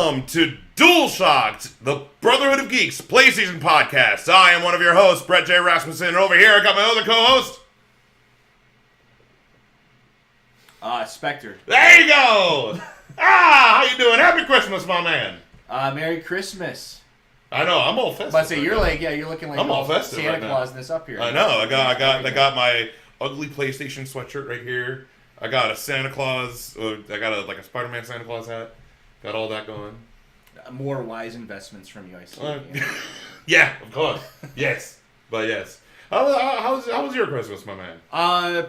welcome to Dualshock'd, the Brotherhood of Geeks PlayStation podcast. I am one of your hosts, Brett J. Rasmussen, and over here I got my other co-host. Spector. There you go! How you doing? Happy Christmas, my man. Merry Christmas. I know, I'm all festive. But say you're looking like I'm all festive Santa right now. Clausness up here. I know, I got my ugly PlayStation sweatshirt right here. I got a Santa Claus, I got a Spider-Man Santa Claus hat. Got all that going. More wise investments from you, I see. Yeah, of course. Yes. But yes. How was your Christmas, my man?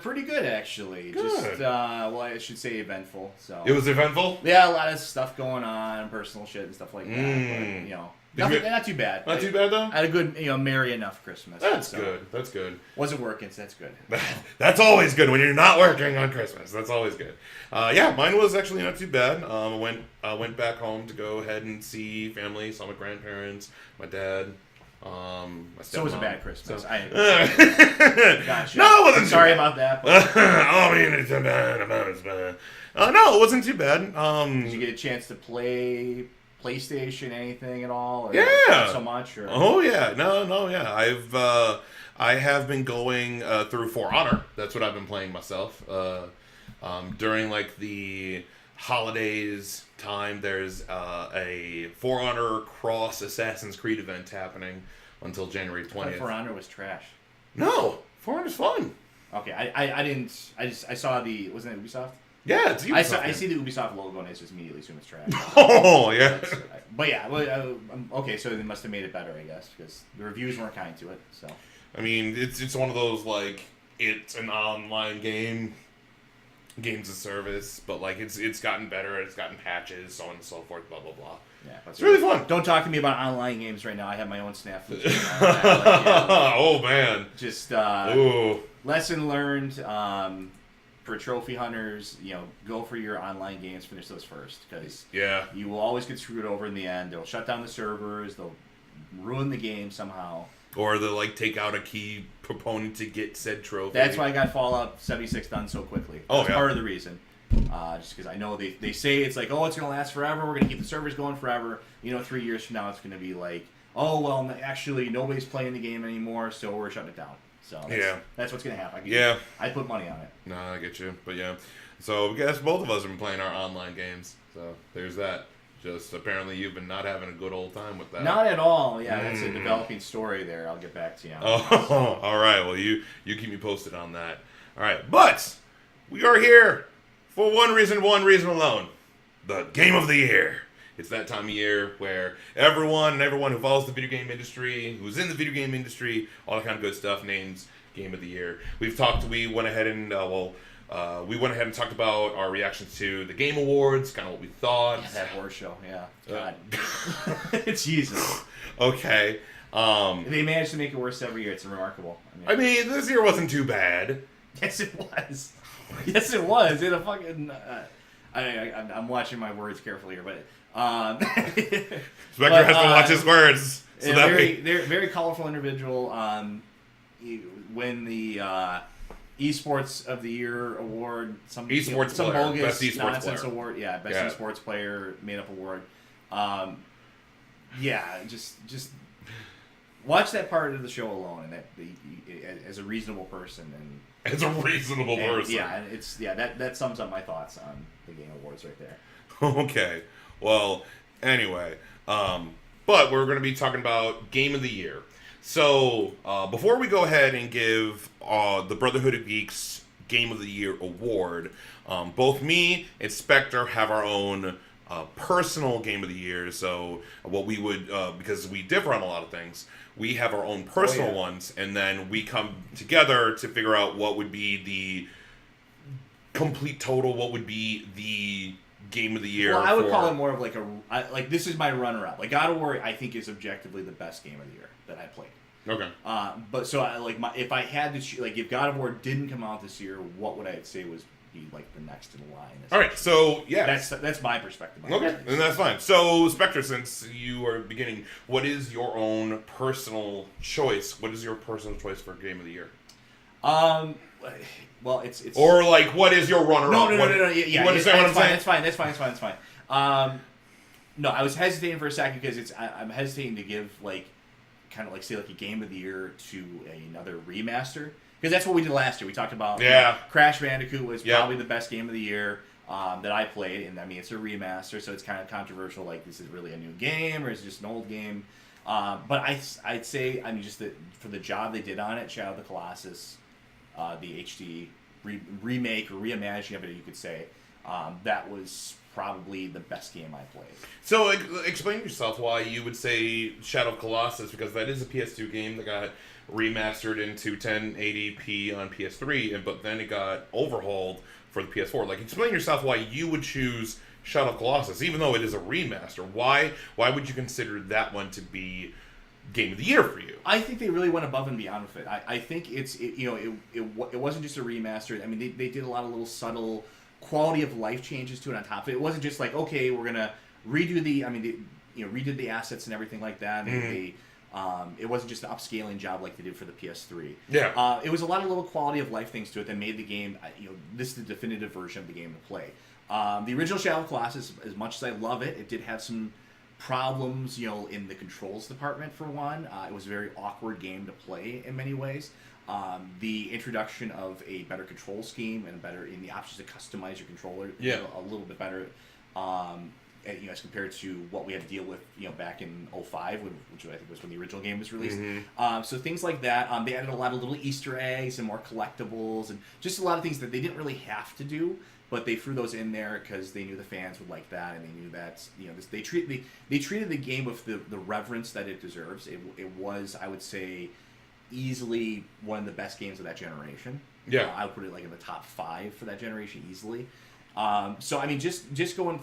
Pretty good, actually. Good. Just, I should say eventful. So. It was eventful? Yeah, a lot of stuff going on, personal shit and stuff like that. But, not too bad. Not too bad, though? I had a good, merry enough Christmas. That's good. That's good. Wasn't working, so that's good. That's always good when you're not working on Christmas. That's always good. Yeah, mine was actually not too bad. I went back home to go ahead and see family, saw my grandparents, my dad. My stepmom. So it was a bad Christmas. So. Gotcha. No, it wasn't. Sorry about that. But... it's bad. No, it wasn't too bad. Did you get a chance to play PlayStation, anything at all? Or yeah. Not so much? Or... Oh yeah, yeah. I have been going through For Honor. That's what I've been playing myself. During like the holidays time, there's a For Honor Cross Assassin's Creed event happening until January 20th. I thought For Honor was trash. No, For Honor's fun. Okay, I didn't. I saw the. Wasn't it Ubisoft? Yeah, it's Ubisoft. I see the Ubisoft logo and I just immediately assume it's trash. Oh yeah. But yeah, okay, so they must have made it better, I guess, because the reviews weren't kind to it. So. I mean, it's one of those like it's an online game. Games of service, but like it's gotten better, it's gotten patches, so on and so forth, blah blah blah. Yeah, it's really fun. Don't talk to me about online games right now. I have my own snafu. Oh man, just lesson learned for trophy hunters. Go for your online games. Finish those first, because you will always get screwed over in the end. They'll shut down the servers. They'll ruin the game somehow. Or they'll take out a key proponent to get said trophy. That's why I got Fallout 76 done so quickly. That's part of the reason. Just because I know they say it's like, it's going to last forever. We're going to keep the servers going forever. 3 years from now, it's going to be like, actually, nobody's playing the game anymore, so we're shutting it down. So that's what's going to happen. I put money on it. No, I get you. But yeah. So I guess both of us have been playing our online games. So there's that. Just apparently you've been not having a good old time with that. Not at all. Yeah, that's a developing story there. I'll get back to you on that. All right. Well, you keep me posted on that. All right. But we are here for one reason alone. The Game of the Year. It's that time of year where everyone who follows the video game industry, who's in the video game industry, all that kind of good stuff, names Game of the Year. We went ahead and talked about our reactions to the Game Awards, kind of what we thought. Yeah, that horror show, yeah. God. Jesus. Okay. They managed to make it worse every year. It's remarkable. I mean, this year wasn't too bad. Yes, it was. Yes, it was. In a fucking... I'm watching my words carefully here, but... Spector has to watch his words. So they're very colorful individual. When the... Esports of the Year award, some bogus best esports nonsense player. Award, best esports player made up award. Just watch that part of the show alone, and as a reasonable person, and that sums up my thoughts on the Game Awards right there. Okay, well, anyway, but we're going to be talking about Game of the Year. So, before we go ahead and give the Brotherhood of Geeks Game of the Year award, both me and Spector have our own personal Game of the Year. So, what we would, because we differ on a lot of things, we have our own personal ones, and then we come together to figure out what would be the complete total, what would be the Game of the Year. Well, I would call it more of this is my runner-up. Like, God of War, I think, is objectively the best game of the year that I played. Okay. But so if I had to if God of War didn't come out this year, what would I say was be like the next in line? All right. So yeah, that's my perspective. Okay, and that's fine. So Spector, since you are beginning, what is your own personal choice? What is your personal choice for Game of the Year? Well, it's or like what is your runner-up? No. Yeah, you understand what I'm saying? That's fine. No, I was hesitating for a second because I'm hesitating to give kind of say a game of the year to another remaster, because that's what we did last year. We talked about Crash Bandicoot was probably the best game of the year that I played, and I mean it's a remaster, so it's kind of controversial. Like, this is really a new game or is it just an old game? But I'd say, I mean, just for the job they did on it, Shadow of the Colossus, the HD remake or reimagining of it, you could say, that was probably the best game I played. So explain yourself why you would say Shadow of Colossus, because that is a PS2 game that got remastered into 1080p on PS3, but then it got overhauled for the PS4. Like, explain yourself why you would choose Shadow of Colossus, even though it is a remaster. Why would you consider that one to be game of the year for you? I think they really went above and beyond with it. I think it wasn't just a remaster. I mean, they did a lot of little subtle quality of life changes to it on top of it. It wasn't just like, okay, we're gonna redo redid the assets and everything like that. And it wasn't just an upscaling job like they did for the PS3. Yeah. It was a lot of little quality of life things to it that made the game. This is the definitive version of the game to play. The original Shadow of Colossus, as much as I love it, it did have some problems, in the controls department for one. It was a very awkward game to play in many ways. The introduction of a better control scheme and in the options to customize your controller, a little bit better, as compared to what we had to deal with, back in 2005, which I think was when the original game was released. So things like that. They added a lot of little Easter eggs and more collectibles and just a lot of things that they didn't really have to do, but they threw those in there because they knew the fans would like that, and they knew that they treated the game with the reverence that it deserves. It was, I would say, easily one of the best games of that generation. Yeah, I would put it in the top 5 for that generation easily. So I mean, just going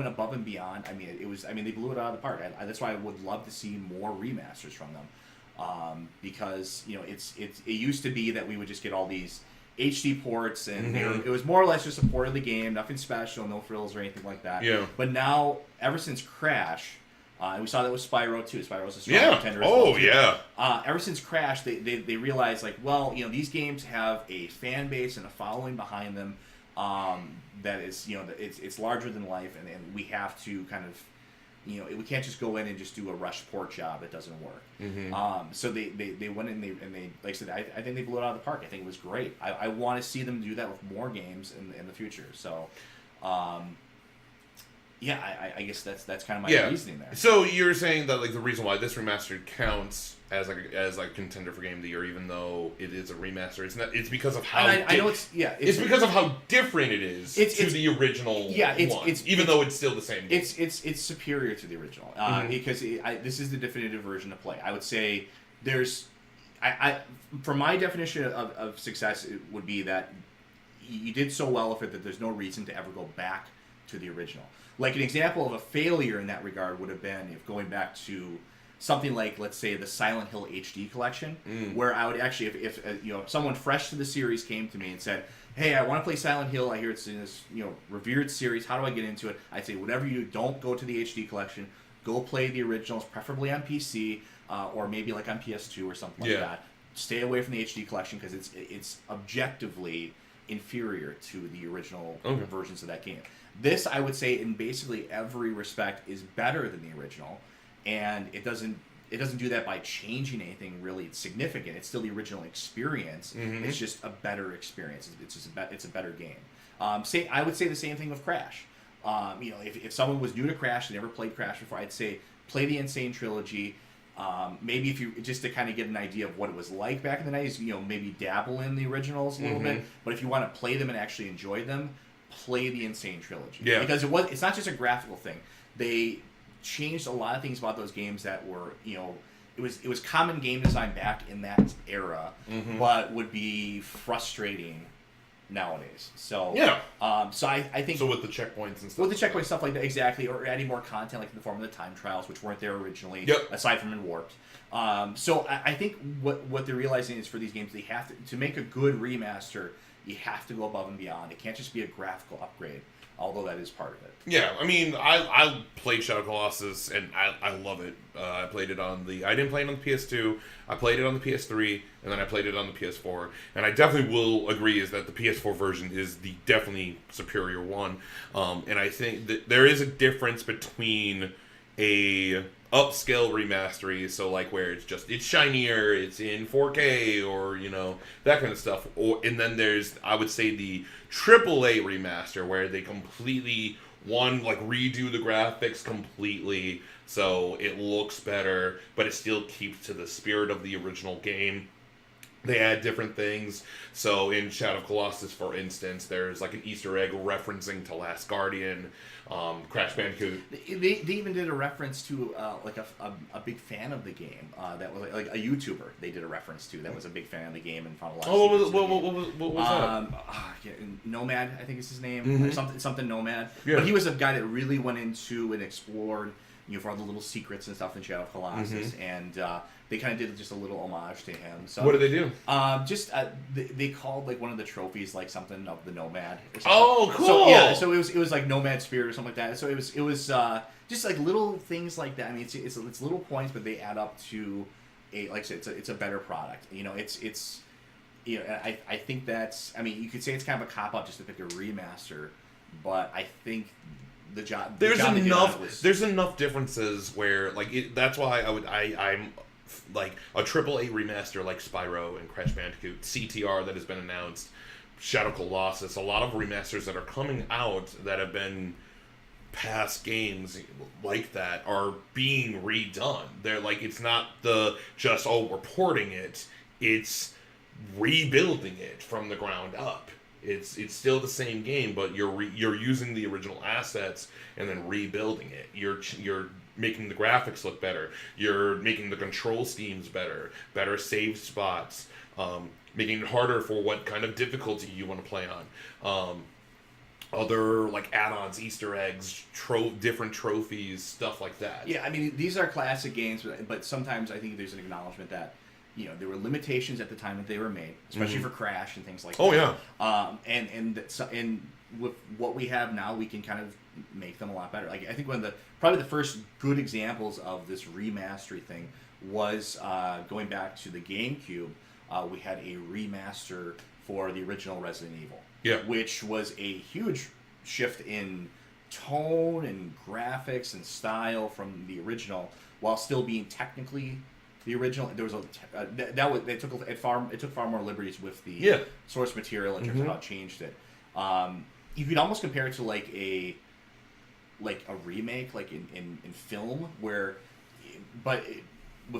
above and beyond. I mean, they blew it out of the park. That's why I would love to see more remasters from them, because it used to be that we would just get all these HD ports, and it was more or less just a port of the game, nothing special, no frills or anything like that. Yeah. But now, ever since Crash, and we saw that with Spyro too. Spyro's a strong contender as well. Oh, yeah. Ever since Crash, they realized, these games have a fan base and a following behind them that is, it's larger than life, and we have to kind of, we can't just go in and just do a rush port job. It doesn't work. So they went in and they like I said, I think they blew it out of the park. I think it was great. I want to see them do that with more games in the future. So, I guess that's kind of my reasoning there. So you're saying that the reason why this remaster counts as a contender for game of the year, even though it is a remaster, it's because of how I know it's because of how different it is to the original one, even though it's still the same game. It's superior to the original because this is the definitive version to play. I would say for my definition of success, it would be that you did so well with it that there's no reason to ever go back to the original. Like, an example of a failure in that regard would have been if going back to something like, let's say, the Silent Hill HD collection, where I would actually, if someone fresh to the series came to me and said, "Hey, I want to play Silent Hill. I hear it's in this revered series. How do I get into it?" I'd say, whatever you do, don't go to the HD collection. Go play the originals, preferably on PC or maybe on PS2 or something like that. Stay away from the HD collection because it's objectively inferior to the original versions of that game. This, I would say, in basically every respect, is better than the original, and it doesn't do that by changing anything really significant. It's still the original experience. It's just a better experience. It's a better game. I would say the same thing with Crash. If someone was new to Crash and never played Crash before, I'd say play the Insane Trilogy. Maybe if you just to kind of get an idea of what it was like back in the 90s, maybe dabble in the originals a little bit. But if you want to play them and actually enjoy them, play the Insane Trilogy. Yeah. Because it's not just a graphical thing. They changed a lot of things about those games that were, it was common game design back in that era, but would be frustrating nowadays. So so I think with the checkpoints and stuff. With the checkpoint stuff like that, exactly, or adding more content like in the form of the time trials, which weren't there originally, aside from in Warped. So I think what they're realizing is for these games, they have to make a good remaster. You have to go above and beyond. It can't just be a graphical upgrade. although that is part of it. Yeah, I mean, I played Shadow Colossus, and I love it. I played it on I didn't play it on the PS2, I played it on the PS3, and then I played it on the PS4. And I definitely will agree is that the PS4 version is the definitely superior one. And I think that there is a difference between a upscale remastery, so like where it's shinier, it's in 4K, or that kind of stuff, and then there's, I would say, the AAA remaster where they completely redo the graphics completely so it looks better, but it still keeps to the spirit of the original game. They add different things. So in Shadow of Colossus, for instance, there's like an Easter egg referencing to Last Guardian, Crash Bandicoot. They even did a reference to a big fan of the game. That was like a YouTuber. They did a reference to that was a big fan of the game and found a lot. Of what was that? Nomad, I think is his name. Mm-hmm. Something Nomad. Yeah. But he was a guy that really went into and explored, for all the little secrets and stuff in Shadow of Colossus, mm-hmm. and they kind of did just a little homage to him. So what did they do? They called like one of the trophies like something of the Nomad. Or something. Oh, cool! So yeah, so it was like Nomad Spirit or something like that. So it was just like little things like that. I mean, it's little points, but they add up to like I said, it's a better product. I think that's. I mean, you could say it's kind of a cop out just to pick a remaster, but I think there's enough differences where that's why I'm like a AAA remaster like Spyro and Crash Bandicoot, CTR that has been announced, Shadow Colossus, a lot of remasters that are coming out that have been past games like that are being redone. They're like, it's not we're porting it, it's rebuilding it from the ground up. It's still the same game, but you're using the original assets and then rebuilding it. You're making the graphics look better. You're making the control schemes better save spots, making it harder for what kind of difficulty you want to play on. Other like add-ons, Easter eggs, different trophies, stuff like that. Yeah, I mean, these are classic games, but sometimes I think there's an acknowledgement that there were limitations at the time that they were made, especially for Crash and things like that. Oh yeah. And with what we have now, we can kind of make them a lot better. Like I think probably the first good examples of this remastery thing was going back to the GameCube. We had a remaster for the original Resident Evil. Yeah. Which was a huge shift in tone and graphics and style from the original, while still being technically the original. There was it took far more liberties with the source material in terms of how it changed it. You could almost compare it to like a remake, like in film, with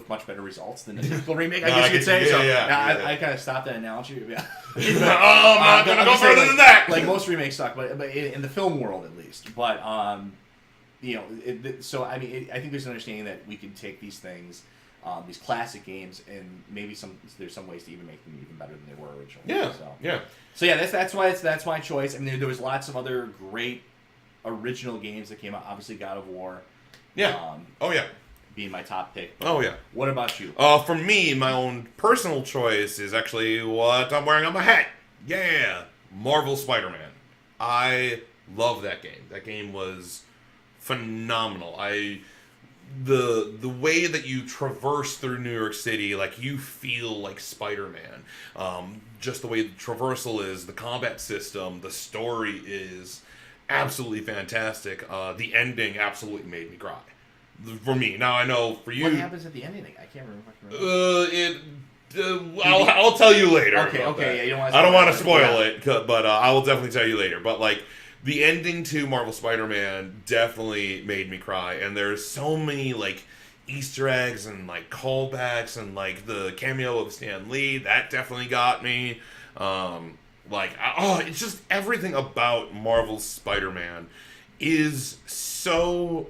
much better results than a typical remake, I guess you could say. I kind of stopped that analogy. Yeah. I'm not gonna go further than that. Like most remakes suck, but in the film world at least. But so I mean, I think there's an understanding that we can take these things, these classic games, and maybe there's some ways to even make them even better than they were originally. Yeah. So yeah, that's my choice. I mean, there was lots of other great original games that came out. Obviously, God of War. Yeah. Being my top pick. What about you? For me, my own personal choice is actually what I'm wearing on my hat. Yeah, Marvel Spider-Man. I love that game. That game was phenomenal. The way that you traverse through New York City, like you feel like Spider-Man. Just the way the traversal is, the combat system, the story is absolutely fantastic. The ending absolutely made me cry. For me. Now I know for you. What happens at the ending? I can't remember. I'll tell you later. Okay. Yeah, you don't want I don't want to spoil it, but I will definitely tell you later. But like the ending to Marvel Spider-Man definitely made me cry, and there's so many like Easter eggs and like callbacks and like the cameo of Stan Lee that definitely got me. It's just everything about Marvel Spider-Man is so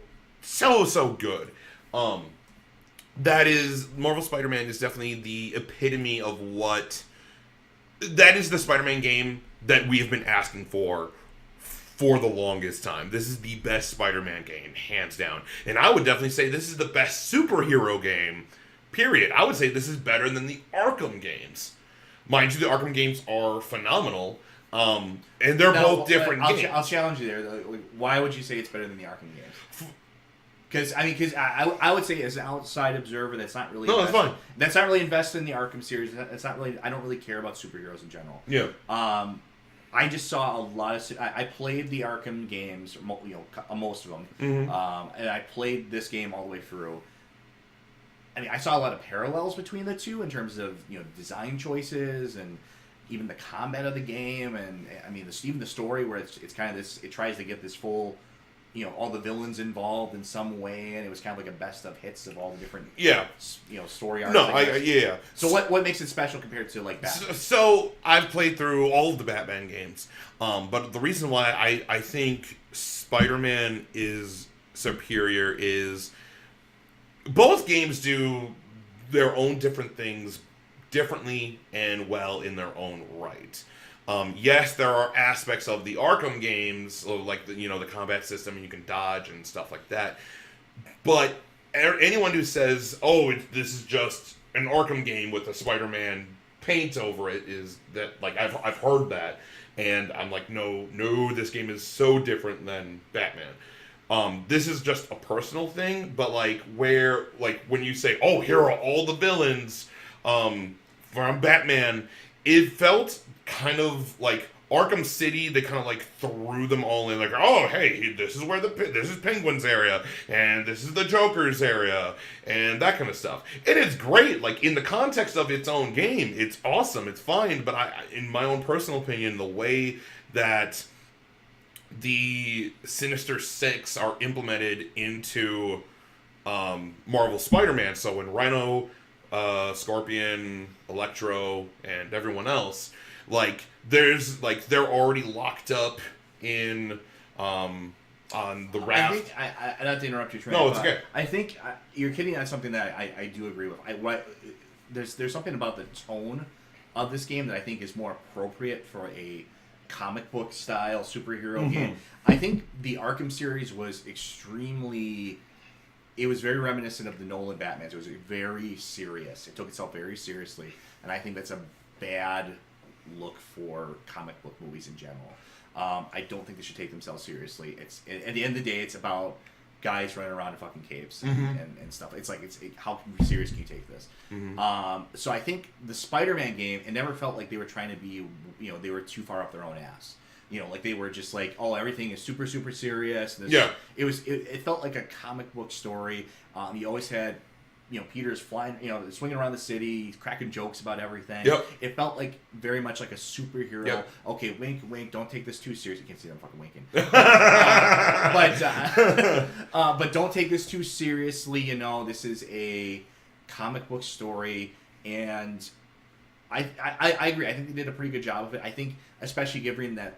good. Marvel Spider-Man is definitely the epitome of that is the Spider-Man game that we have been asking for the longest time. This is the best Spider-Man game, hands down. And I would definitely say this is the best superhero game, period. I would say this is better than the Arkham games. Mind you, the Arkham games are phenomenal, And they're both different games. I'll challenge you there. Why would you say it's better than the Arkham games? Because I would say as an outside observer, that's not really that's fine. That's not really invested in the Arkham series. That's not really. I don't really care about superheroes in general. Yeah. I just saw a lot of. I played the Arkham games, most of them, and I played this game all the way through. I mean, I saw a lot of parallels between the two in terms of design choices and even the combat of the game, and I mean even the story where it's kind of this. It tries to get this full. All the villains involved in some way, and it was kind of like a best of hits of all the different, story arcs. Yeah. So what makes it special compared to like Batman? So I've played through all of the Batman games, but the reason why I think Spider-Man is superior is both games do their own different things differently and well in their own right. Yes, there are aspects of the Arkham games, like the combat system, and you can dodge and stuff like that. But anyone who says, this is just an Arkham game with a Spider-Man paint over it, is that, like, I've heard that, and I'm like, no, this game is so different than Batman. This is just a personal thing, but when you say, here are all the villains from Batman, it felt kind of like Arkham City. They kind of like threw them all in, like, hey, this is where this is Penguin's area, and this is the Joker's area, and that kind of stuff. And it's great, like, in the context of its own game, it's awesome, it's fine. But in my own personal opinion, the way that the Sinister Six are implemented into Marvel Spider-Man, so when Rhino, Scorpion, Electro, and everyone else, they're already locked up in on the raft. I not to interrupt you, Trent. No, it's okay. I think you're kidding on something that I do agree with. There's something about the tone of this game that I think is more appropriate for a comic book style superhero game. I think the Arkham series was extremely. It was very reminiscent of the Nolan Batmans. It was very serious. It took itself very seriously, and I think that's a bad look for comic book movies in general. I don't think they should take themselves seriously. It's at the end of the day, it's about guys running around in fucking caves and stuff. It's how serious can you take this? So I think the Spider-Man game, it never felt like they were trying to be, they were too far up their own ass. They were just like, everything is super, super serious. It felt like a comic book story. You always had, Peter's flying, swinging around the city, cracking jokes about everything. Yep. It felt like very much like a superhero. Yep. Okay, wink, wink. Don't take this too seriously. You can't see them fucking winking. But don't take this too seriously. This is a comic book story, and I agree. I think they did a pretty good job of it. I think, especially given that,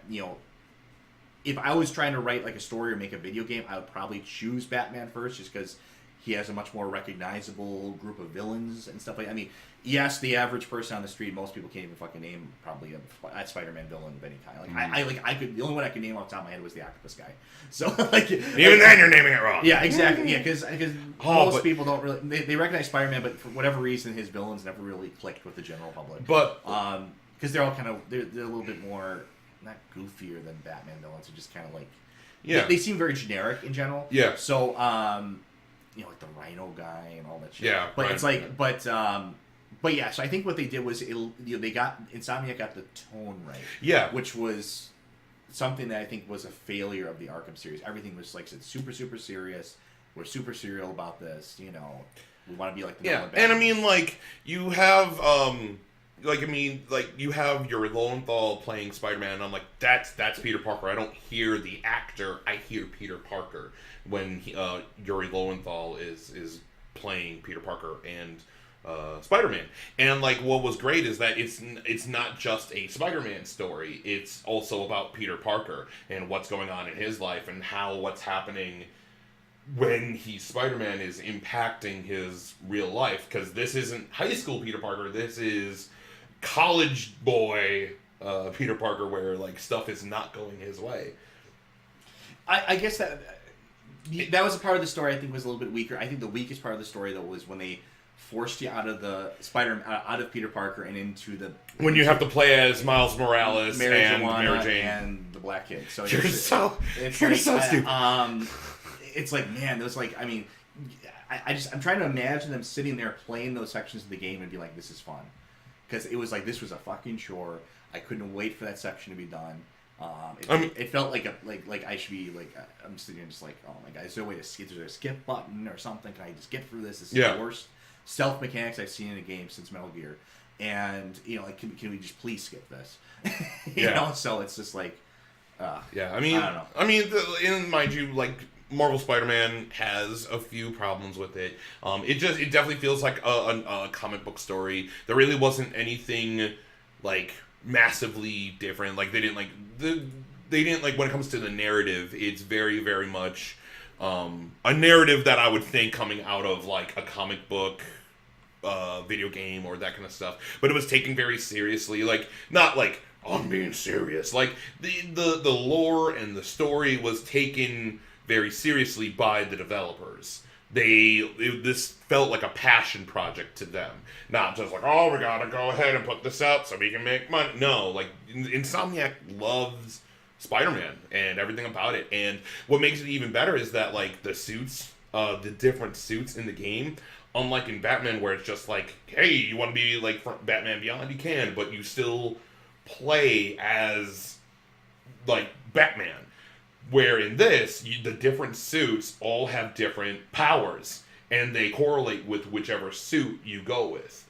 if I was trying to write like a story or make a video game, I would probably choose Batman first, just because he has a much more recognizable group of villains and stuff like that. I mean, yes, the average person on the street, most people can't even fucking name probably a Spider-Man villain of any kind. I could, the only one I could name off the top of my head was the octopus guy. So even then you're naming it wrong. Yeah, exactly. Yeah, because most people don't really they recognize Spider-Man, but for whatever reason, his villains never really clicked with the general public. But because they're all kind of they're a little bit more not goofier than Batman villains. They're just kind of like they seem very generic in general. Yeah. So like the Rhino guy and all that shit. Yeah. But it's like, but yeah. So I think what they did was, Insomniac got the tone right. Yeah. Which was something that I think was a failure of the Arkham series. Everything was, like I said, super, super serious. We're super serial about this. We want to be like the Nolan Batman. And I mean, you have you have Yuri Lowenthal playing Spider-Man, and I'm like, that's Peter Parker. I don't hear the actor, I hear Peter Parker when Yuri Lowenthal is playing Peter Parker and Spider-Man. And what was great is that it's not just a Spider-Man story. It's also about Peter Parker and what's going on in his life and how what's happening when he's Spider-Man is impacting his real life. Because this isn't high school Peter Parker. This is college boy Peter Parker, where stuff is not going his way. I guess that was a part of the story I think was a little bit weaker. I think the weakest part of the story though was when they forced you out of the out of Peter Parker and into the when you have to play as Miles Morales Mary and Joanna Mary Jane and the Black Kid. So you're so stupid. It's like, man, those like, I mean, I'm trying to imagine them sitting there playing those sections of the game and be like, this is fun, because it was like this was a fucking chore. I couldn't wait for that section to be done. It felt like I should be like, I'm sitting here just like, oh my god, is there a way to skip? Is there a skip button or something? Can I just get through this? This is the worst stealth mechanics I've seen in a game since Metal Gear. And like, can we just please skip this? you know, so it's just like, I don't know. And mind you, like, Marvel Spider-Man has a few problems with it. It definitely feels like a comic book story. There really wasn't anything like massively different. Like they didn't like when it comes to the narrative, it's very, very much a narrative that I would think coming out of like a comic book, video game or that kind of stuff. But it was taken very seriously. Like, not like, oh, I'm being serious. Like the lore and the story was taken very seriously by the developers. This felt like a passion project to them, not just like, oh, we gotta go ahead and put this out so we can make money. No, like, Insomniac loves Spider-Man and everything about it, and what makes it even better is that, like, the suits, the different suits in the game, unlike in Batman where it's just like, hey, you want to be like Batman Beyond, you can, but you still play as like Batman. Where in this, the different suits all have different powers, and they correlate with whichever suit you go with.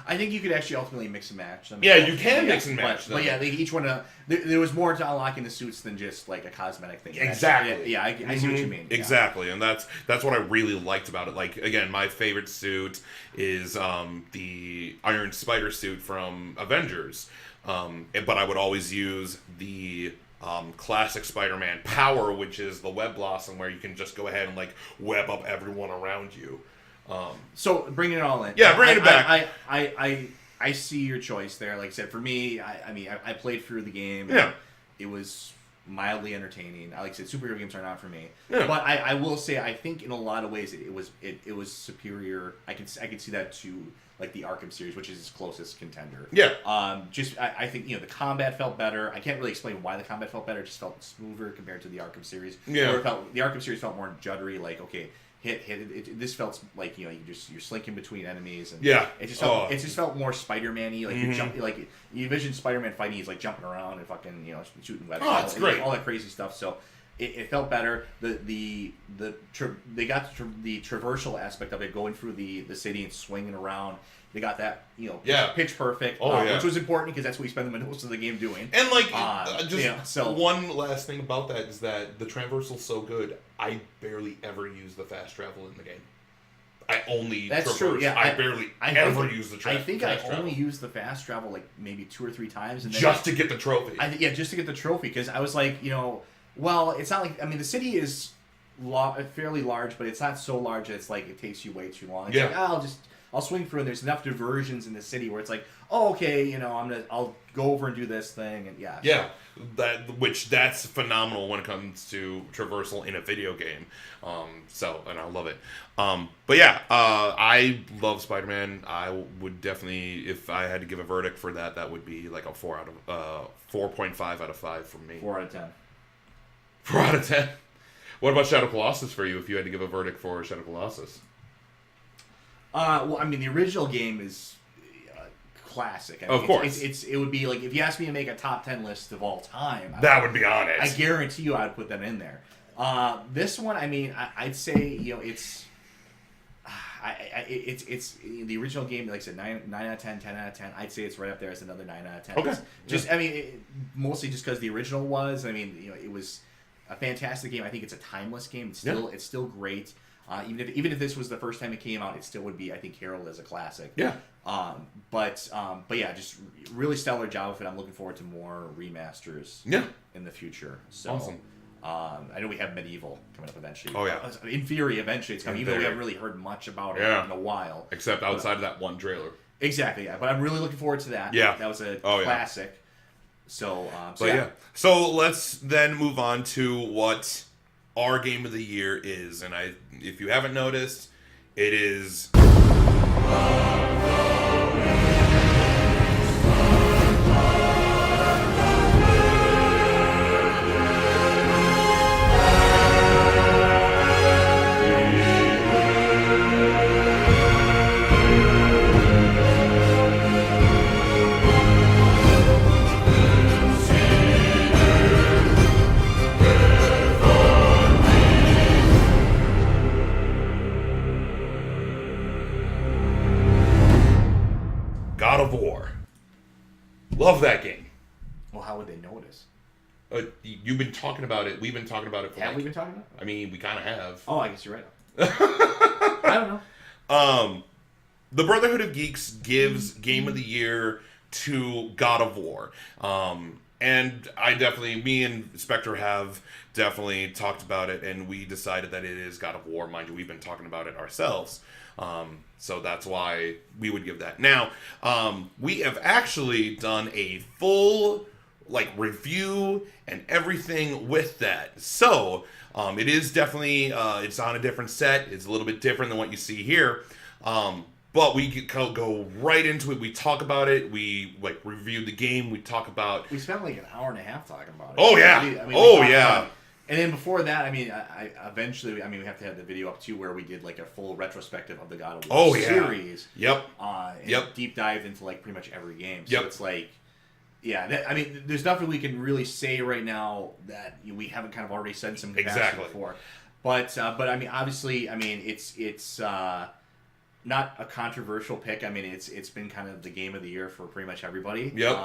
I think you could actually ultimately mix and match them. Yeah, you can mix and match them. But yeah, each one, there was more to unlocking the suits than just like a cosmetic thing. Exactly. I see what you mean. Exactly, and that's what I really liked about it. Like, again, my favorite suit is the Iron Spider suit from Avengers, but I would always use the classic Spider-Man power, which is the Web Blossom, where you can just go ahead and like web up everyone around you. So bringing it all in, bringing it back. I see your choice there. Like I said, for me, I played through the game. Yeah, it was mildly entertaining. Like I said, superhero games are not for me. Yeah. But I will say, I think in a lot of ways it was superior. I can see that to like the Arkham series, which is its closest contender. Yeah. I think the combat felt better. I can't really explain why the combat felt better. It just felt smoother compared to the Arkham series. Yeah. Or the Arkham series felt more juddery. Like, okay, hit it. This felt like you're slinking between enemies, and it just felt more Spider-Man-y. Like you jump, like you envision Spider-Man fighting. He's like jumping around and fucking shooting webs. Oh, it's great. All that crazy stuff. So. It felt better. They got the traversal aspect of it, going through the city and swinging around. They got that pitch perfect, which was important because that's what we spend the most of the game doing. And like one last thing about that is that the traversal's so good. I barely ever use the fast travel in the game. I only traverse. True. Yeah, I barely ever use the I think I only used the fast travel like maybe 2 or 3 times, and then just to get the trophy. Just to get the trophy, because I was like, well, it's not like, the city is fairly large, but it's not so large that it's like it takes you way too long. It's like, I'll swing through, and there's enough diversions in the city where it's like, oh, okay, I'll go over and do this thing, and that's phenomenal when it comes to traversal in a video game. And I love it. I love Spider-Man. I would definitely, if I had to give a verdict for that, that would be like a 4.5 out of 5 from me. 4 out of 10. 4 out of 10. What about Shadow Colossus for you, if you had to give a verdict for Shadow Colossus? The original game is classic. Of course. It would be like, if you asked me to make a top 10 list of all time, that would be on it. I guarantee you I'd put that in there. This one, I'd say, it's the original game, like I said, 9 out of 10, 10 out of 10. I'd say it's right up there as another 9 out of 10. Okay. Mostly just because the original was, it was a fantastic game. I think it's a timeless game. It's still great. Even if this was the first time it came out, it still would be, I think, heralded as a classic. Yeah. But yeah, just really stellar job of it. I'm looking forward to more remasters. Yeah. In the future. So, awesome. I know we have Medieval coming up eventually. Oh yeah. In theory, eventually it's coming. Even though we haven't really heard much about it in a while. Except outside of that one trailer. Exactly. Yeah. But I'm really looking forward to that. Yeah. That was a classic. Yeah. So So let's then move on to what our game of the year is, and if you haven't noticed, it is God of War. Love that game. Well, how would they notice? You've been talking about it. We've been talking about it for Have we been talking about it? I mean, we kind of have. Oh, I guess you're right. I don't know. The Brotherhood of Geeks gives Game of the Year to God of War. And me and Spector have definitely talked about it, and we decided that it is God of War. Mind you, we've been talking about it ourselves. So that's why we would give that. Now, we have actually done a full review and everything with that. So, it is definitely, it's on a different set. It's a little bit different than what you see here. But we go right into it. We talk about it. We reviewed the game. We talk about. We spent an hour and a half talking about it. Oh yeah. And then before that, I eventually we have to have the video up too, where we did a full retrospective of the God of War series. Yep. And deep dived into pretty much every game. So yep. It's there's nothing we can really say right now that we haven't kind of already said in some capacity before. But obviously, it's not a controversial pick. It's been kind of the game of the year for pretty much everybody. Yep.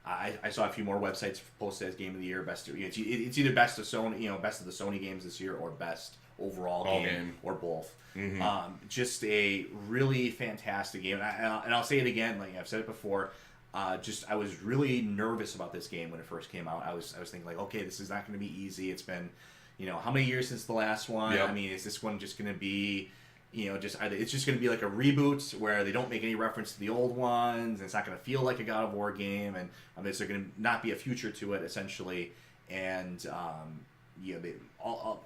I saw a few more websites posted as game of the year. It's either best of Sony, best of the Sony games this year, or best overall game, or both. Mm-hmm. Just a really fantastic game, and I'll say it again. I've said it before. I was really nervous about this game when it first came out. I was thinking okay, this is not going to be easy. It's been, how many years since the last one? Yep. Is this one just going to be? It's just going to be a reboot where they don't make any reference to the old ones, and it's not going to feel like a God of War game, and is there going to not be a future to it, essentially? And all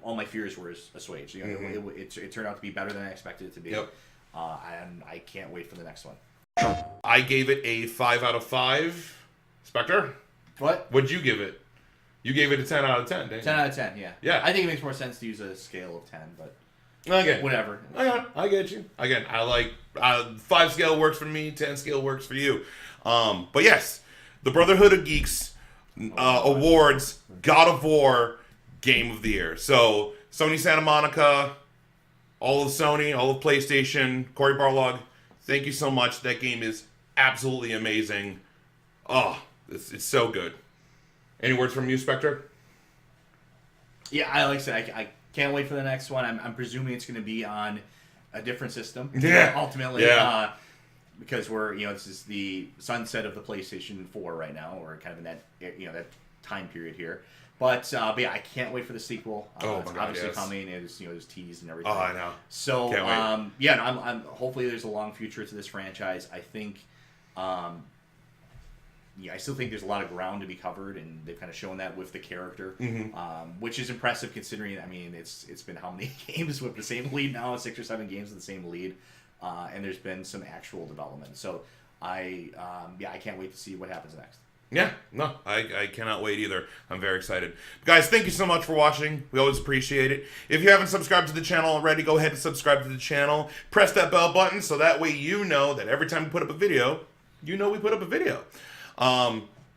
my fears were assuaged. Mm-hmm. It turned out to be better than I expected it to be. Yep. And I can't wait for the next one. I gave it a 5 out of 5. Spector? What? What'd you give it? You gave it a 10 out of 10, didn't you? 10 out of 10, yeah. Yeah. I think it makes more sense to use a scale of 10, but... Okay. Whatever. I get you. Again, I like 5 scale works for me, 10 scale works for you. But yes, the Brotherhood of Geeks awards God of War Game of the Year. So Sony Santa Monica, all of Sony, all of PlayStation, Cory Barlog, thank you so much. That game is absolutely amazing. Oh, it's so good. Any words from you, Spector? Yeah, like I said, I can't wait for the next one. I'm presuming it's going to be on a different system. Yeah. Ultimately. Yeah. Because we're, this is the sunset of the PlayStation 4 right now, or kind of in that, that time period here. But yeah, I can't wait for the sequel. It's obviously coming. There's teased and everything. Oh, I know. So, can't wait. I'm hopefully there's a long future to this franchise. I think, I still think there's a lot of ground to be covered, and they've kind of shown that with the character, which is impressive considering, it's been how many games with the same lead now, 6 or 7 games with the same lead, and there's been some actual development. So I can't wait to see what happens next. Yeah, no, I cannot wait either. I'm very excited. Guys, thank you so much for watching. We always appreciate it. If you haven't subscribed to the channel already, go ahead and subscribe to the channel. Press that bell button so that way you know that every time we put up a video, we put up a video.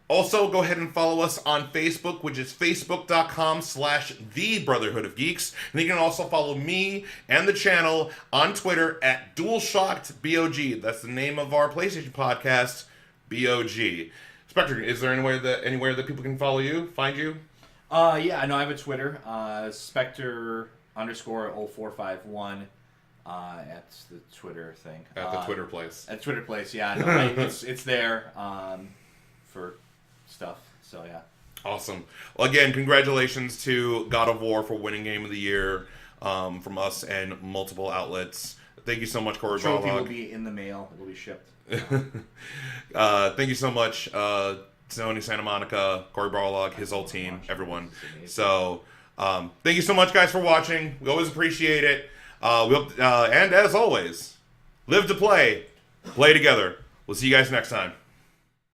Also, go ahead and follow us on Facebook, which is facebook.com/The Brotherhood of Geeks. And you can also follow me and the channel on Twitter at Dualshock'd BOG. That's the name of our PlayStation podcast, BOG. Spector, is there anywhere that people can follow you, find you? Yeah, I know I have a Twitter, Spector_0451. At the Twitter thing. At the Twitter place. At Twitter place, yeah. No, it's there for stuff. So yeah. Awesome. Well, again, congratulations to God of War for winning Game of the Year from us and multiple outlets. Thank you so much, Cory Barlog. Trophy will be in the mail. It will be shipped. Thank you so much, Sony Santa Monica, Cory Barlog, his whole team, everyone. So, thank you so much, guys, for watching. We always appreciate it. And as always, live to play, play together. We'll see you guys next time.